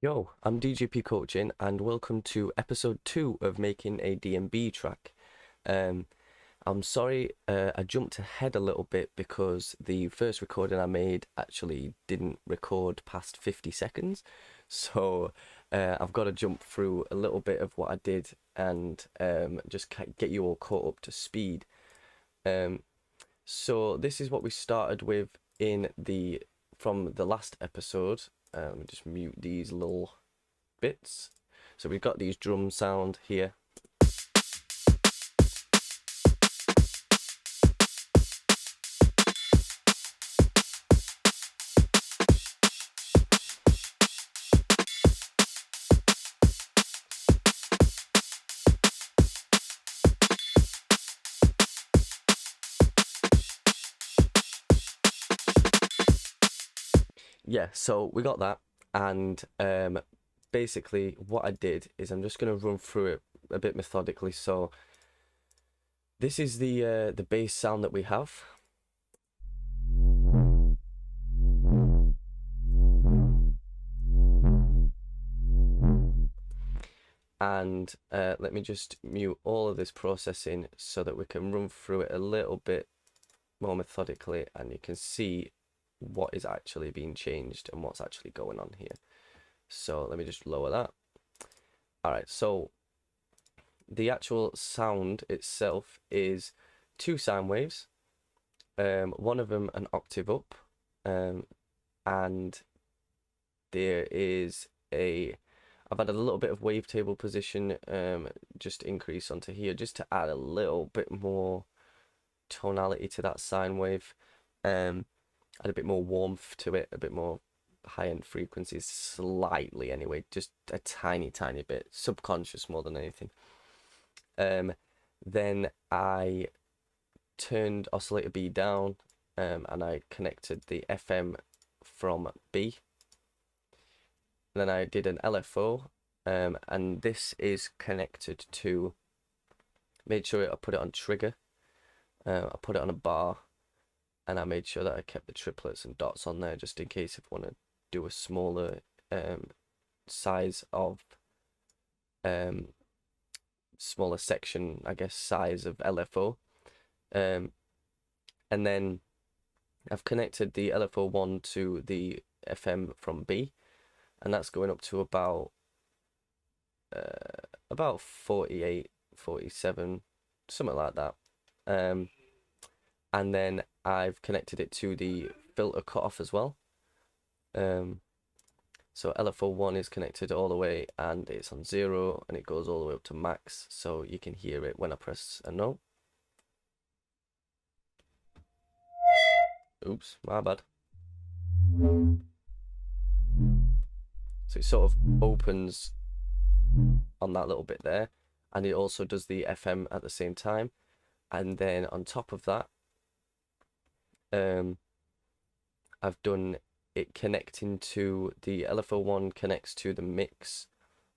Yo, I'm DJP Coaching and welcome to episode 2 of making a DnB track. I'm sorry I jumped ahead a little bit because the first recording I made actually didn't record past 50 seconds. So I've got to jump through a little bit of what I did and just get you all caught up to speed. So this is what we started with from the last episode. Let me just mute these little bits. So we've got these drum sound here. Yeah, so we got that, and basically what I did is I'm just going to run through it a bit methodically. So this is the bass sound that we have. And let me just mute all of this processing so that we can run through it a little bit more methodically, and you can see what is actually being changed and what's actually going on here. So let me just lower that. All right, so the actual sound itself is two sine waves, one of them an octave up, and there is I've had a little bit of wavetable position just increase onto here just to add a little bit more tonality to that sine wave, add a bit more warmth to it, a bit more high-end frequencies, slightly anyway, just a tiny bit, subconscious more than anything. Then I turned oscillator B down, and I connected the FM from B. Then I did an LFO, and this is connected to, made sure I put it on trigger, I put it on a bar, and I made sure that I kept the triplets and dots on there just in case if I want to do a smaller size of smaller section, I guess, size of LFO. And then I've connected the LFO1 to the FM from B, and that's going up to about 48, 47, something like that. And then I've connected it to the filter cutoff as well. So LFO1 is connected all the way, and it's on 0, and it goes all the way up to max, so you can hear it when I press a note. Oops, my bad. So it sort of opens on that little bit there, and it also does the FM at the same time. And then on top of that, I've done it connecting to the LFO1 connects to the mix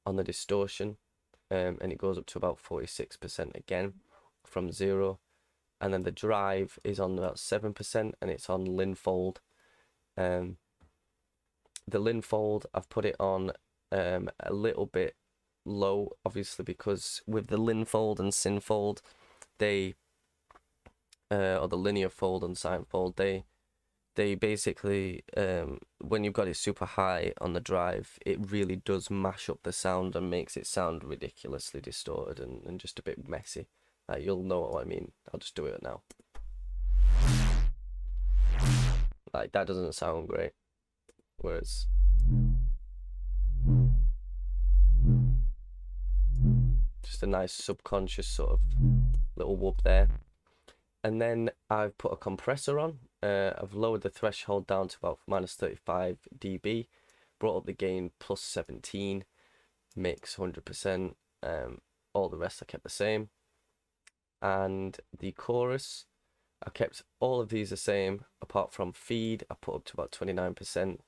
on the distortion, and it goes up to about 46% again from 0. And then the drive is on about 7%, and it's on Linfold. The Linfold, I've put it on a little bit low, obviously, because with the Linfold and Synfold, they or the linear fold and sine fold, they basically, when you've got it super high on the drive, it really does mash up the sound and makes it sound ridiculously distorted and just a bit messy. You'll know what I mean. I'll just do it now. Like, that doesn't sound great. Whereas just a nice subconscious sort of little whoop there. And then I've put a compressor on. I've lowered the threshold down to about -35 dB, brought up the gain +17, mix 100%, all the rest I kept the same. And the chorus, I kept all of these the same, apart from feed, I put up to about 29%,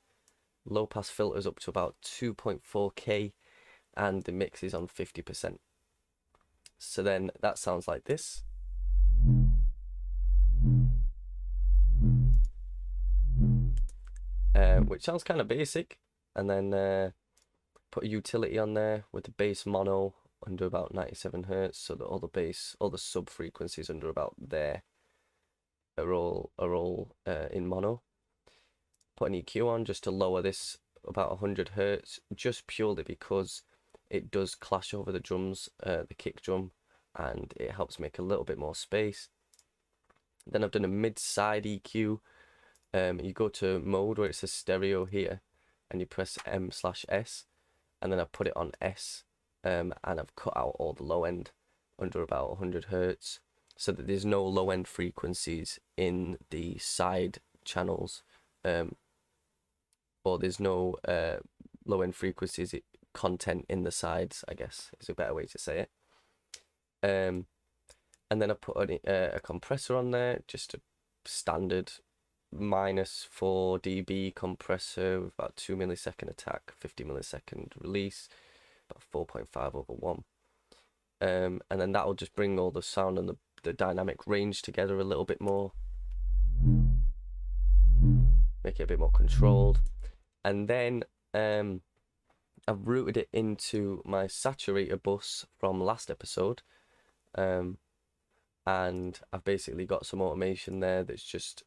low pass filters up to about 2.4K, and the mix is on 50%. So then that sounds like this. Which sounds kind of basic, and then Put a utility on there with the bass mono under about 97 Hz, so that all the sub frequencies under about there are all in mono. Put an EQ on just to lower this about 100 Hz, just purely because it does clash over the drums, the kick drum, and it helps make a little bit more space. Then I've done a mid-side EQ. You go to mode where it says stereo here, and you press M/S, and then I put it on S, and I've cut out all the low end under about 100 Hz, so that there's no low end frequencies in the side channels, or there's no low end frequencies content in the sides, I guess is a better way to say it. And then I put a compressor on there, just a standard -4 dB compressor with about 2 millisecond attack, 50 millisecond release, about 4.5/1. And then that'll just bring all the sound and the dynamic range together a little bit more, make it a bit more controlled. And then I've routed it into my saturator bus from last episode, and I've basically got some automation there that's just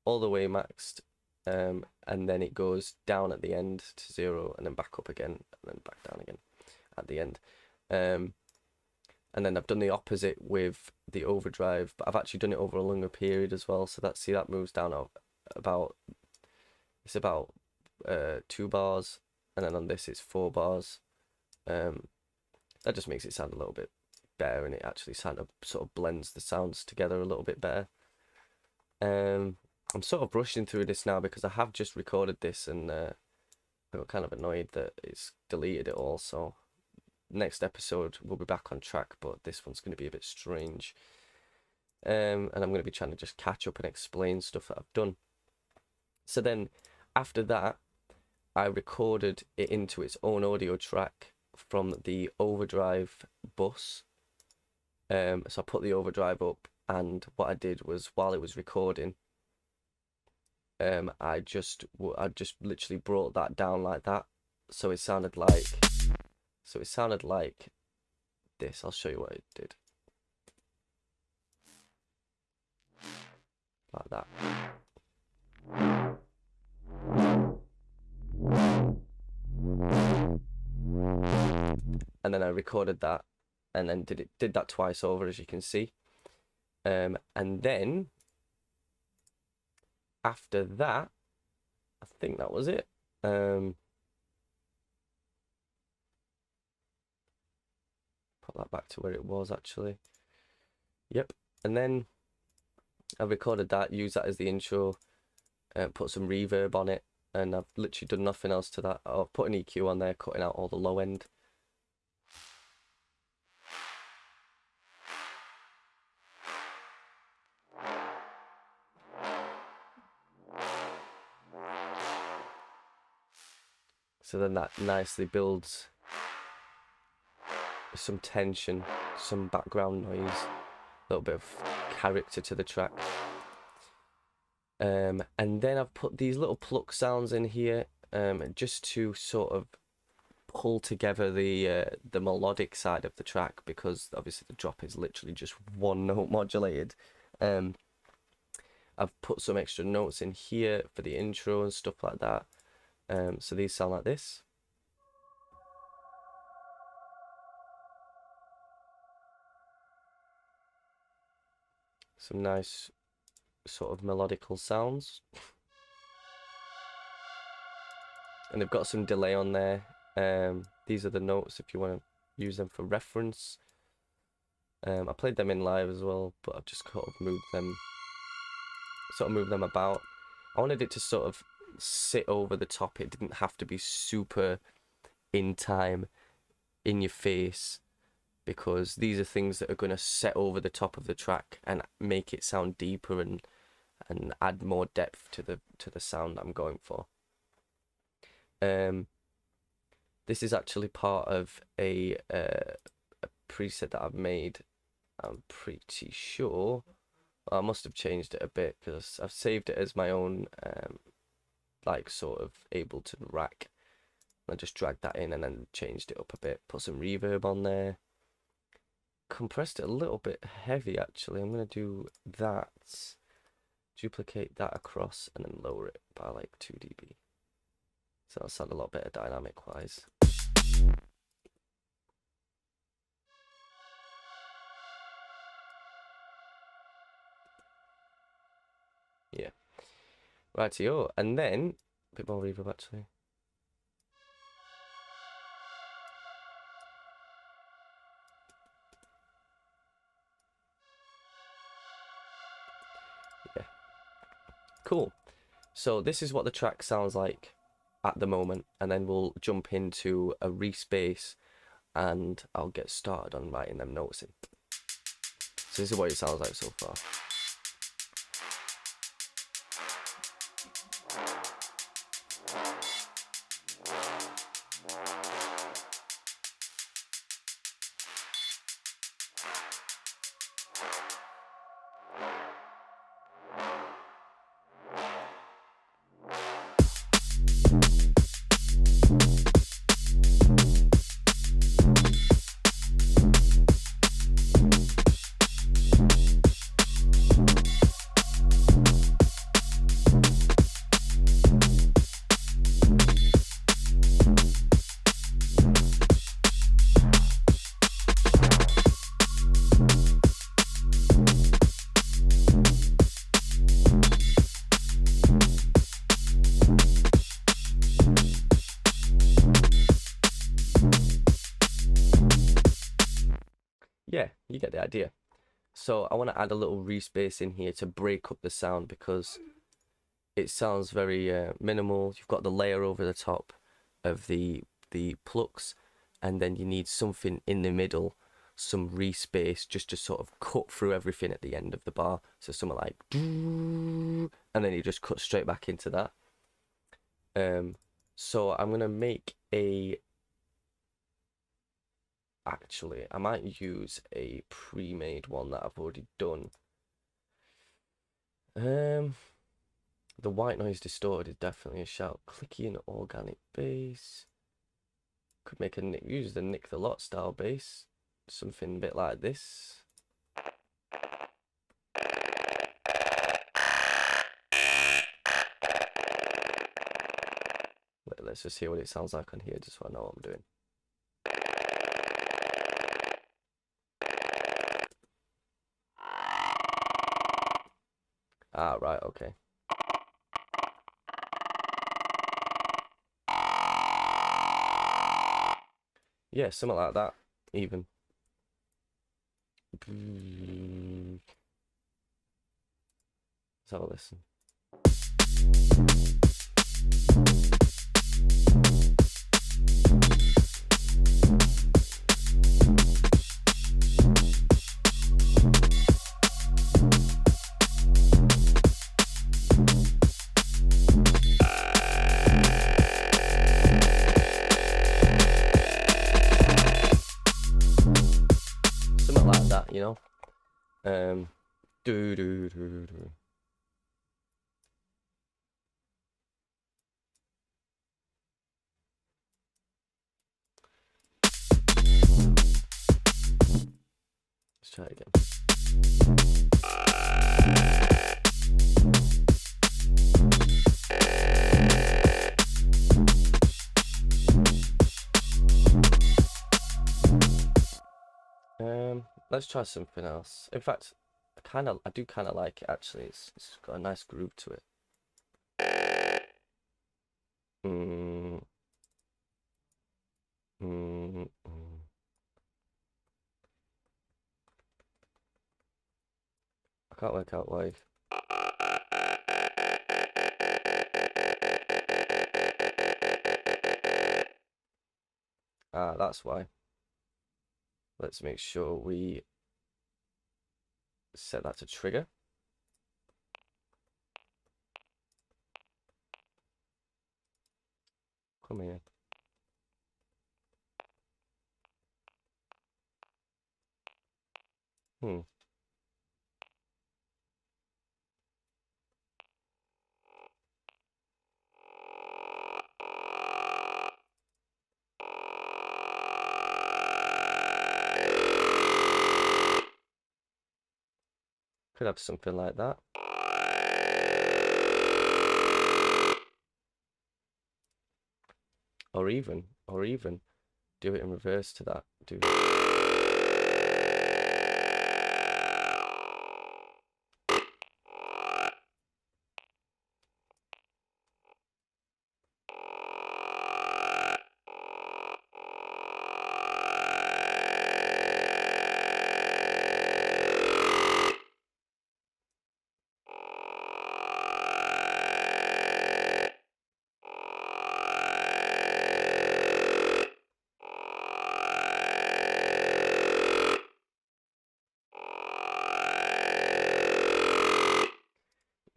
all the way maxed, and then it goes down at the end to 0, and then back up again, and then back down again at the end. And then I've done the opposite with the overdrive, but I've actually done it over a longer period as well, so that moves down about 2 bars, and then on this it's 4 bars. That just makes it sound a little bit better, and it actually sort of blends the sounds together a little bit better. I'm sort of rushing through this now because I have just recorded this, and I got kind of annoyed that it's deleted it all, so next episode we'll be back on track, but this one's going to be a bit strange. And I'm going to be trying to just catch up and explain stuff that I've done. So then after that, I recorded it into its own audio track from the overdrive bus. So I put the overdrive up, and what I did was, while it was recording, I just literally brought that down like that, so it sounded like this. I'll show you what it did. Like that. And then I recorded that, and then did that twice over, as you can see. And then after that, I think that was it. Put that back to where it was actually. Yep. And then I recorded that, used that as the intro, put some reverb on it, and I've literally done nothing else to that. I've put an EQ on there, cutting out all the low end. So then that nicely builds some tension, some background noise, a little bit of character to the track. And then I've put these little pluck sounds in here, just to sort of pull together the melodic side of the track, because obviously the drop is literally just one note modulated. I've put some extra notes in here for the intro and stuff like that. So these sound like this. Some nice sort of melodical sounds. And they've got some delay on there. These are the notes if you want to use them for reference. I played them in live as well, but I've just sort of moved them about. I wanted it to sort of sit over the top. It didn't have to be super in time, in your face, because these are things that are going to set over the top of the track and make it sound deeper and add more depth to the sound that I'm going for. This is actually part of a preset that I've made. I'm pretty sure. I must have changed it a bit because I've saved it as my own like sort of Ableton rack. I just dragged that in and then changed it up a bit, put some reverb on there, compressed it a little bit heavy actually. I'm going to do that, duplicate that across and then lower it by like 2 dB. So that'll sound a lot better dynamic wise. Yeah. Rightio. And then a bit more reverb actually. Yeah. Cool. So this is what the track sounds like at the moment, and then we'll jump into a Reese bass and I'll get started on writing them notes in. So this is what it sounds like so far. Yeah, you get the idea. So I want to add a little Reese bass in here to break up the sound because it sounds very minimal. You've got the layer over the top of the plucks, and then you need something in the middle, some Reese bass just to sort of cut through everything at the end of the bar. So something like, and then you just cut straight back into that. So I'm gonna make a. Actually, I might use a pre-made one that I've already done. The white noise distorted is definitely a shout. Clicky and organic bass. Could make a use the 𝙎𝙚𝙨𝙨𝙚 style bass. Something a bit like this. Let's just hear what it sounds like on here, just so I know what I'm doing. Ah, right, okay. Yeah, something like that, even. Let's have a listen. You know, do do do do. Let's try it again. Let's try something else. In fact, I do kind of like it actually. It's got a nice groove to it. I can't work out why. Ah, that's why. Let's make sure we set that to trigger. Come here. Could have something like that. Or even do it in reverse to that. Do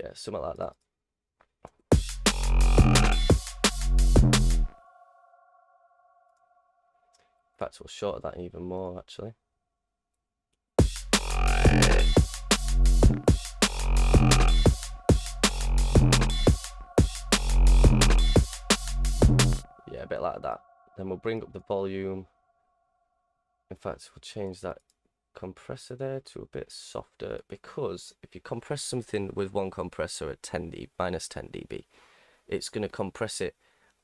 yeah, something like that. In fact, we'll shorten that even more actually. Yeah, a bit like that. Then we'll bring up the volume. In fact, we'll change that compressor there to a bit softer, because if you compress something with one compressor at 10 dB, minus 10 dB, it's going to compress it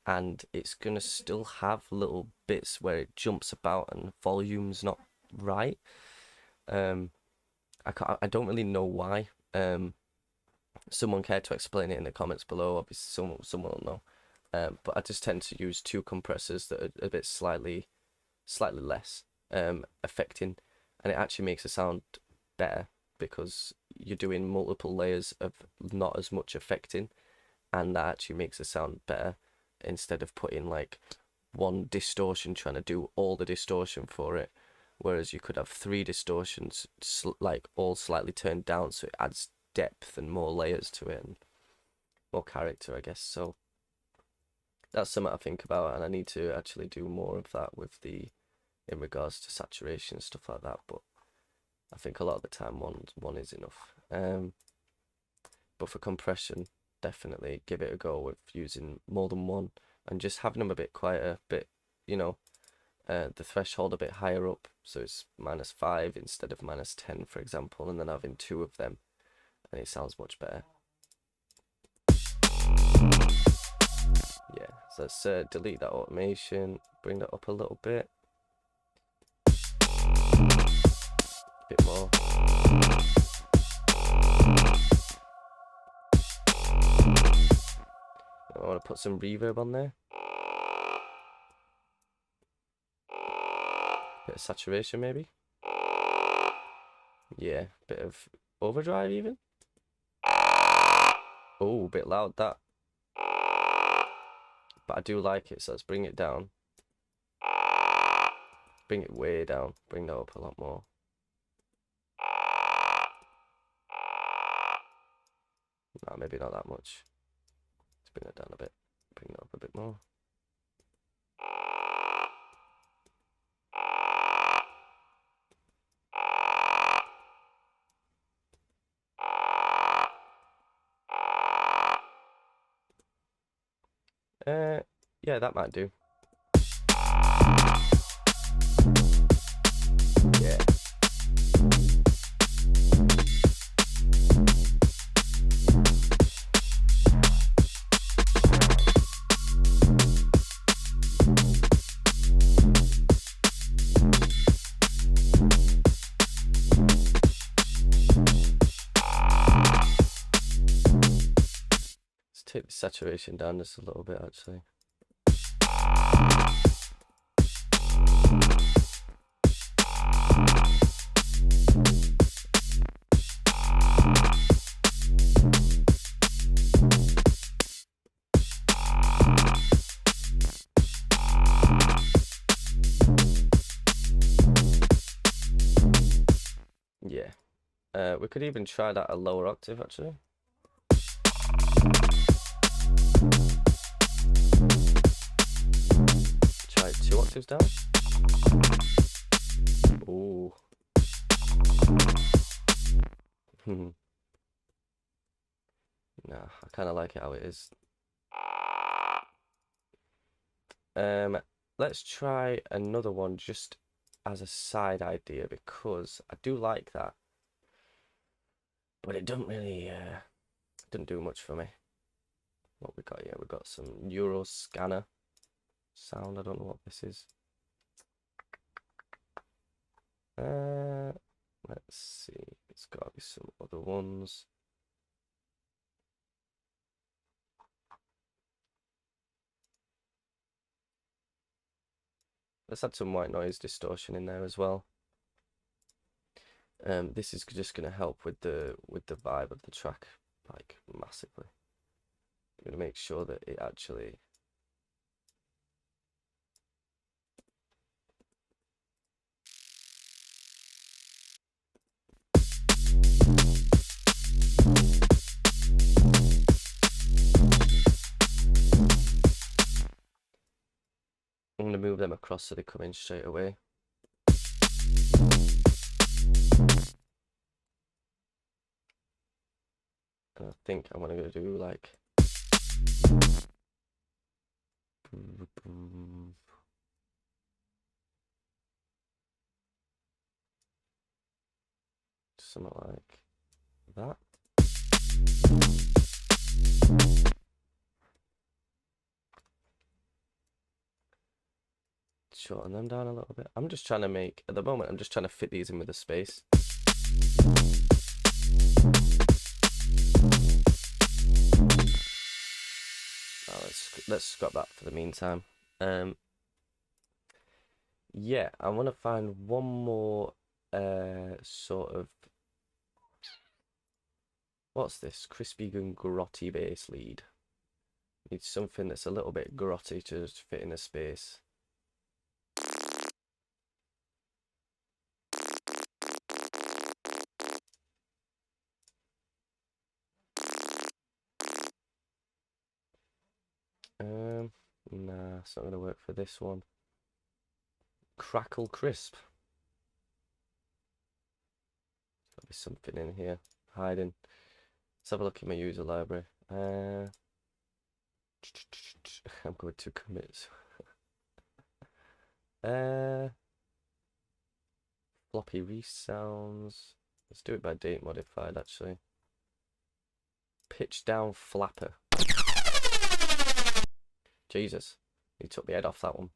and it's going to still have little bits where it jumps about and volume's not right. I don't really know why. Someone care to explain it in the comments below? Obviously someone will know. But I just tend to use two compressors that are a bit slightly less affecting, and it actually makes the sound better because you're doing multiple layers of not as much affecting, and that actually makes the sound better instead of putting like one distortion trying to do all the distortion for it, whereas you could have three distortions like all slightly turned down, so it adds depth and more layers to it and more character, I guess. So that's something I think about, and I need to actually do more of that with in regards to saturation and stuff like that, but I think a lot of the time one is enough. But for compression, definitely give it a go with using more than one and just having them a bit quieter, bit, you know, the threshold a bit higher up, so it's -5 instead of -10, for example, and then having two of them, and it sounds much better. Yeah, so let's delete that automation, bring that up a little bit. Bit more. I want to put some reverb on there. Bit of saturation maybe. Yeah, bit of overdrive even. Oh, a bit loud that. But I do like it, so let's bring it down. Bring it way down. Bring that up a lot more. No, maybe not that much. Let's bring that down a bit. Bring that up a bit more. Yeah, that might do. Yeah. Let's take the saturation down just a little bit actually. Yeah, we could even try that a lower octave actually. Try it 2 octaves down. Ooh. Nah, I kind of like it how it is. Let's try another one just as a side idea, because I do like that. but it doesn't really didn't do much for me. What we got here? We got some Euro scanner sound. I don't know what this is. Let's see. It's got to be some other ones. Let's add some white noise distortion in there as well. This is just going to help with the vibe of the track, like, massively. I'm going to make sure that it actually I'm going to move them across so they come in straight away. And I think I'm going to do like something like that. Shorten them down a little bit. I'm just trying to make, at the moment, I'm just trying to fit these in with the space. Oh, let's scrap that for the meantime. Yeah, I want to find one more sort of, what's this? Crispy and grotty bass lead. Need something that's a little bit grotty to just fit in a space. Nah, it's not going to work for this one. Crackle crisp. There'll be something in here hiding. Let's have a look at my user library. I'm going to commit. Floppy Reese sounds. Let's do it by date modified actually. Pitch down flapper. Jesus, he took the head off that one.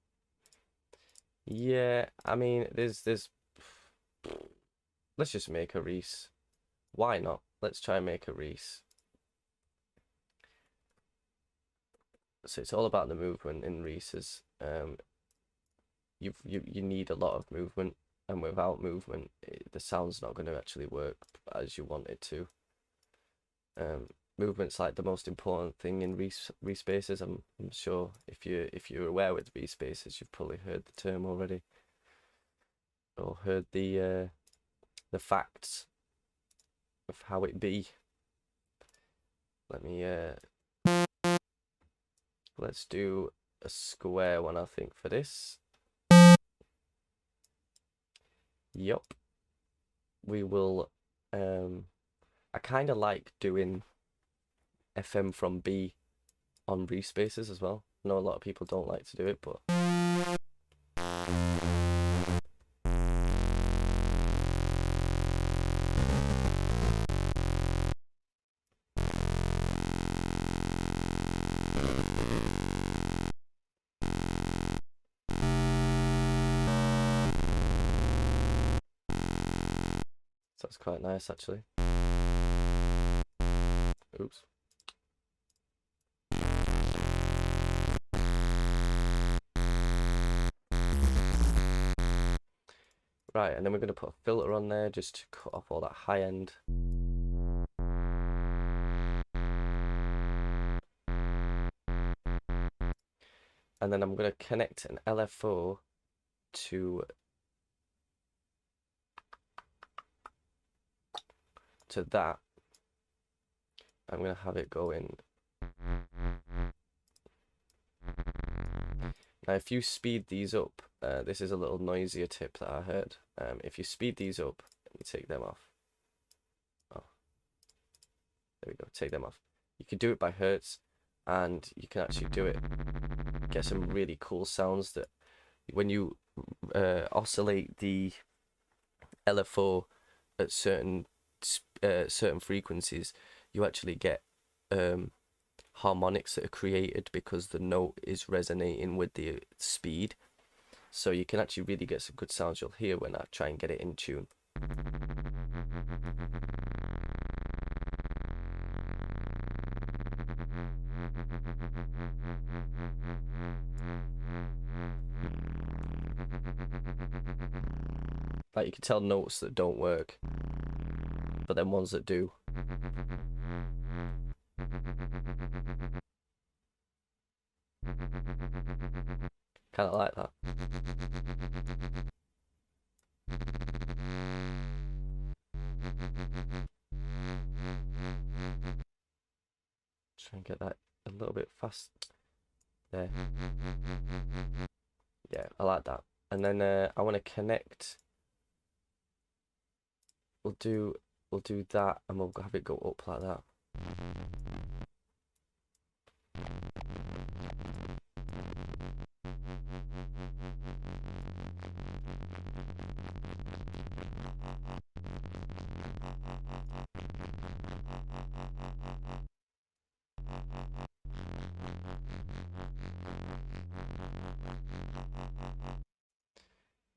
Yeah, I mean, there's let's just make a Reese. Why not? Let's try and make a Reese. So it's all about the movement in Reese's. You need a lot of movement, and without movement, the sound's not going to actually work as you want it to. Movement's like the most important thing in Reese spaces. I'm sure if you're aware with Reese spaces, you've probably heard the term already, or heard the facts of how it be. Let me let's do a square one, I think, for this. Yup. We will I kind of like doing FM from B on Reese spaces as well. I know a lot of people don't like to do it, but that's quite nice actually. Oops. Right, and then we're going to put a filter on there just to cut off all that high end. And then I'm going to connect an LFO to that. I'm going to have it go in. Now, if you speed these up, this is a little noisier tip that I heard. If you speed these up, let me take them off. Oh, there we go. Take them off. You can do it by hertz, and you can actually do it. Get some really cool sounds that when you oscillate the LFO at certain certain frequencies, you actually get harmonics that are created because the note is resonating with the speed. So you can actually really get some good sounds you'll hear when I try and get it in tune. Like, you can tell notes that don't work, but then ones that do. Kind of like that. Try and get that a little bit fast there. Yeah, I like that. And then I want to connect. We'll do that, and we'll have it go up like that.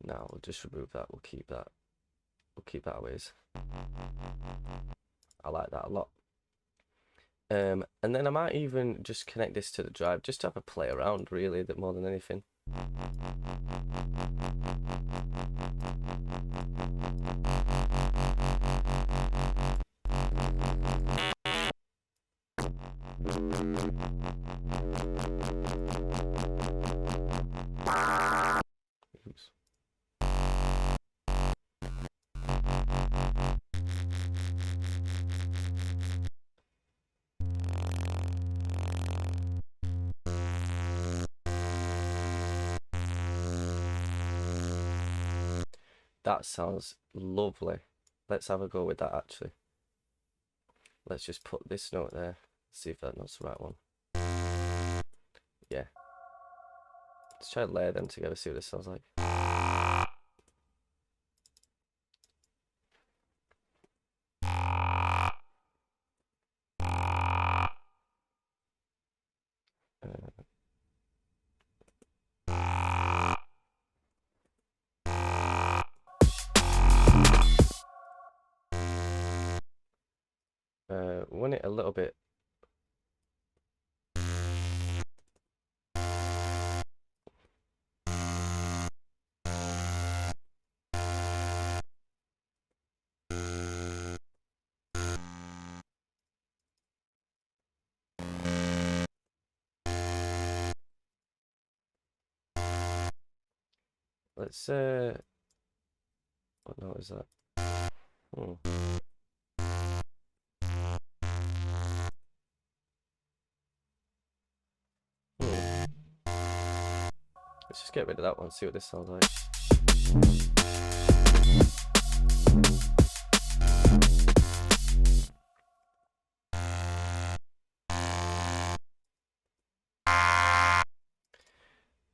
Now we'll just remove that. We'll keep that. We'll keep that always. I like that a lot. And then I might even just connect this to the drive, just to have a play around, really, that more than anything. Oops. That sounds lovely. Let's have a go with that, actually. Let's just put this note there. See if that note's the right one. Yeah. Let's try to layer them together, see what this sounds like. Want it a little bit. Let's what note is that? Let's just get rid of that one, see what this sounds like.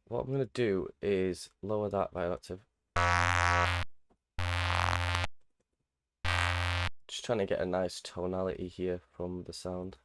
What I'm going to do is lower that by an octave. Just trying to get a nice tonality here from the sound.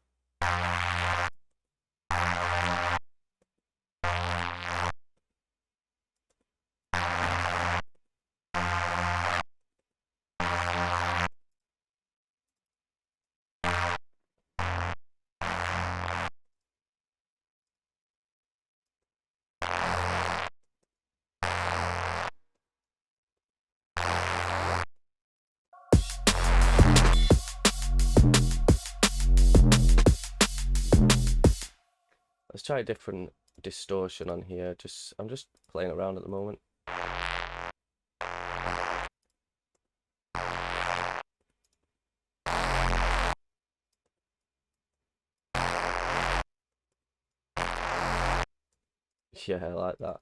Let's try a different distortion on here. I'm just playing around at the moment. Yeah, I like that.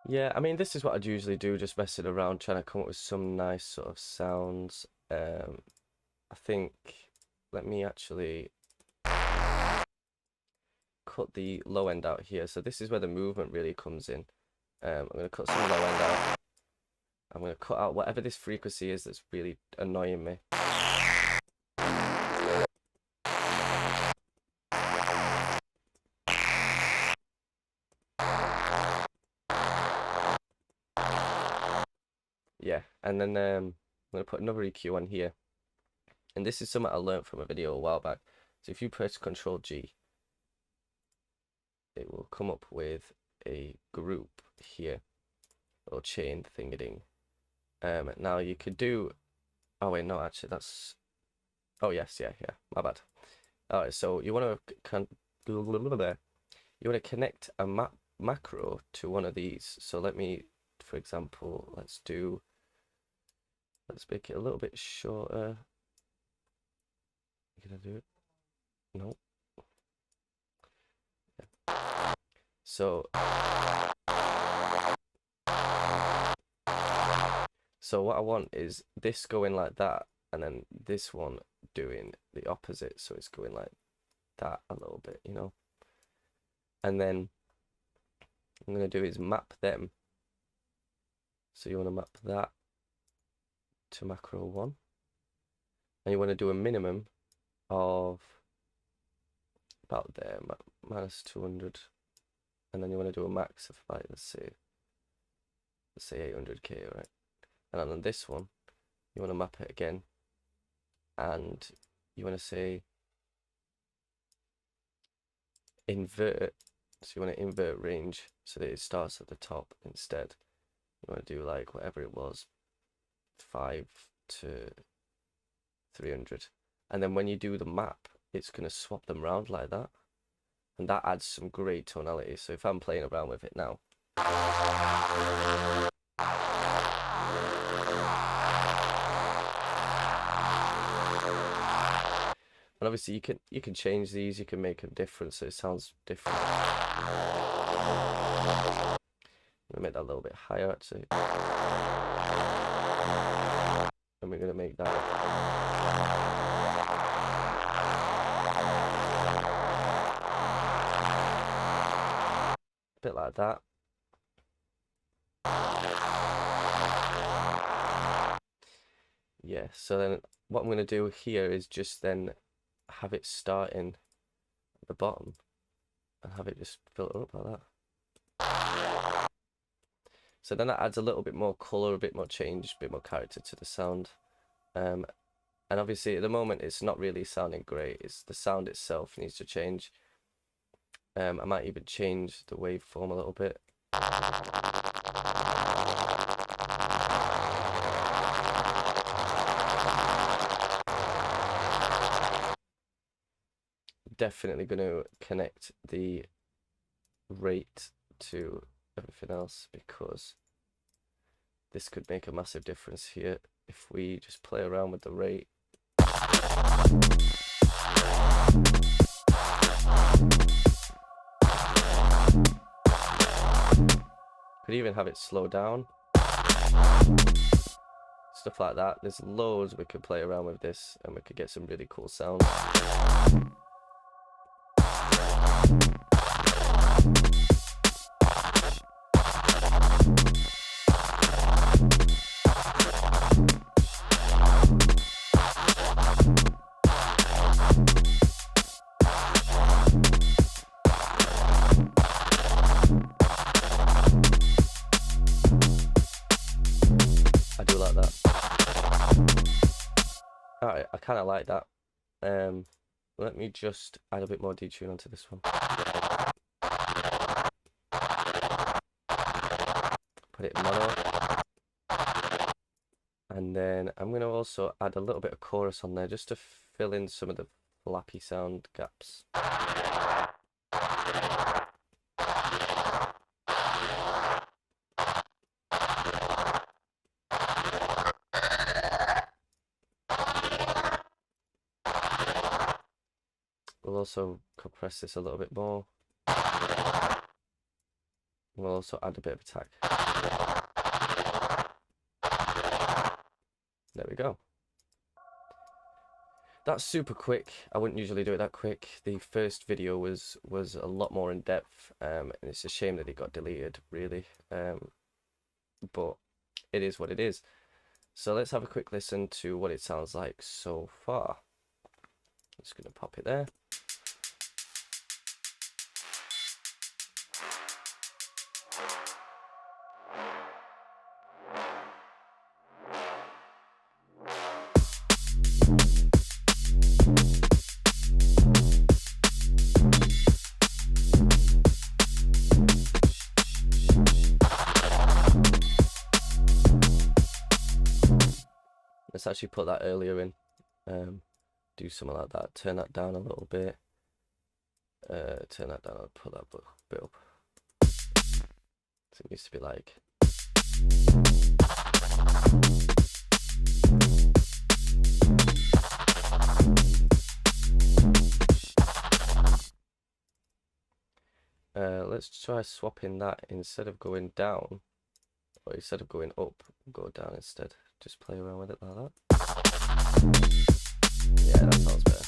Yeah, I mean, this is what I'd usually do, just messing around, trying to come up with some nice sort of sounds. I think, let me actually cut the low end out here. So this is where the movement really comes in. I'm going to cut some low end out. I'm going to cut out whatever this frequency is that's really annoying me. Yeah, and then I'm going to put another EQ on here. And this is something I learned from a video a while back. So if you press Ctrl G, it will come up with a group here, or chain thingading. Now you could do, oh wait, no, actually that's, oh yes, yeah, my bad. All right, so you want to connect a macro to one of these. So let me, for example, let's make it a little bit shorter. Can I do it? No. Yeah. So what I want is this going like that, and then this one doing the opposite. So it's going like that a little bit, you know. And then I'm going to do is map them. So you want to map that to macro 1. And you want to do a minimum of about there, minus 200. And then you want to do a max of like, let's say 800k, right? And then on this one, you want to map it again. And you want to say invert. So you want to invert range so that it starts at the top instead. You want to do like whatever it was, 5 to 300. And then when you do the map, it's going to swap them around like that. And that adds some great tonality. So if I'm playing around with it now. And obviously you can change these, you can make them different so it sounds different. I'm gonna make that a little bit higher actually. And we're gonna make that a bit like that. Yeah, so then what I'm gonna do here is just then have it starting at the bottom and have it just filter up like that. So then that adds a little bit more color, a bit more change, a bit more character to the sound. And obviously at the moment it's not really sounding great. It's the sound itself needs to change. I might even change the waveform a little bit. Definitely going to connect the rate to everything else because this could make a massive difference here if we just play around with the rate. Could even have it slow down, stuff like that. There's loads we could play around with this and we could get some really cool sounds. I do like that. Alright, I kind of like that. Let me just add a bit more detune onto this one. Put it in mono. And then I'm going to also add a little bit of chorus on there just to fill in some of the flappy sound gaps. We'll also compress this a little bit more. We'll also add a bit of attack. There we go. That's super quick. I wouldn't usually do it that quick. The first video was a lot more in depth, and it's a shame that it got deleted, really. But it is what it is. So let's have a quick listen to what it sounds like so far. I'm just gonna pop it there. Let's actually put that earlier in. Do something like that. Turn that down a little bit. Turn that down and put that bit up. So it needs to be like. Let's try swapping that. Instead of going down, or instead of going up, go down instead. Just play around with it like that. Yeah, that sounds better.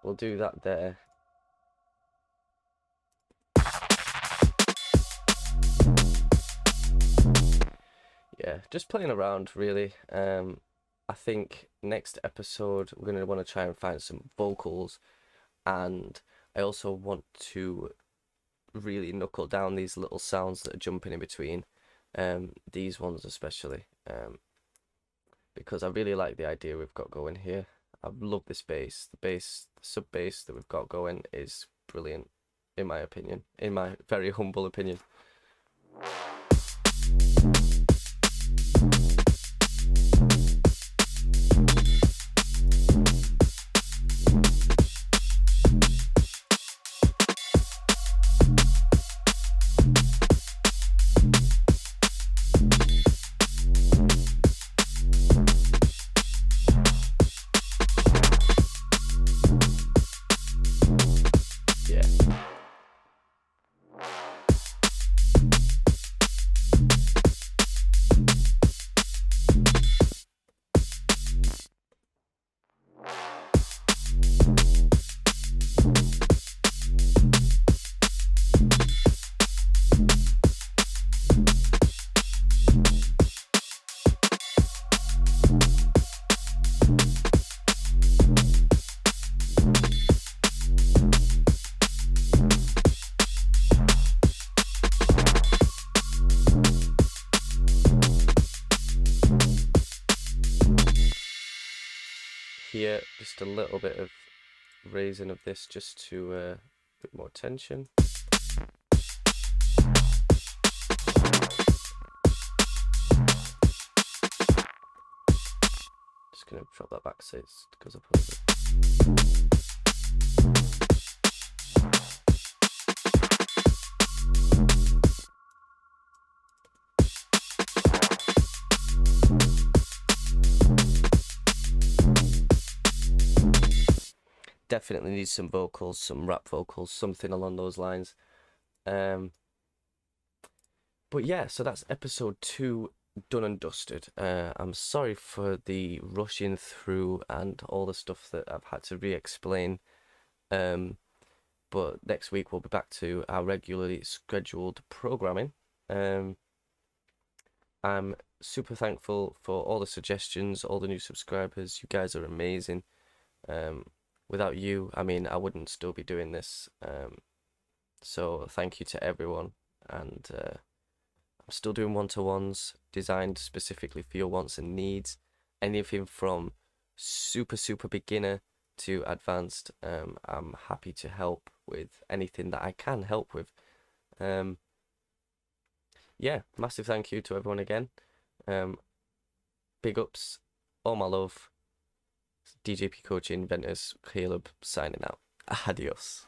We'll do that there. Yeah, just playing around, really. I think next episode we're going to want to try and find some vocals, and I also want to really knuckle down these little sounds that are jumping in between, these ones especially, because I really like the idea we've got going here. I love this bass. The sub bass that we've got going is brilliant, in my opinion, in my very humble opinion. Here, just a little bit of raising of this just to a bit more tension. Just gonna drop that back so it goes up a little bit. Definitely need some vocals, some rap vocals, something along those lines. But yeah, so that's episode 2 done and dusted. I'm sorry for the rushing through and all the stuff that I've had to re-explain. But next week we'll be back to our regularly scheduled programming. I'm super thankful for all the suggestions, all the new subscribers. You guys are amazing. Without you, I mean, I wouldn't still be doing this. So thank you to everyone. And I'm still doing one-to-ones designed specifically for your wants and needs. Anything from super beginner to advanced. I'm happy to help with anything that I can help with. Yeah, massive thank you to everyone again. Big ups, all my love. DJP Coaching, Venters, 𝙀𝙧𝙨𝙀𝙀 signing out. Adios.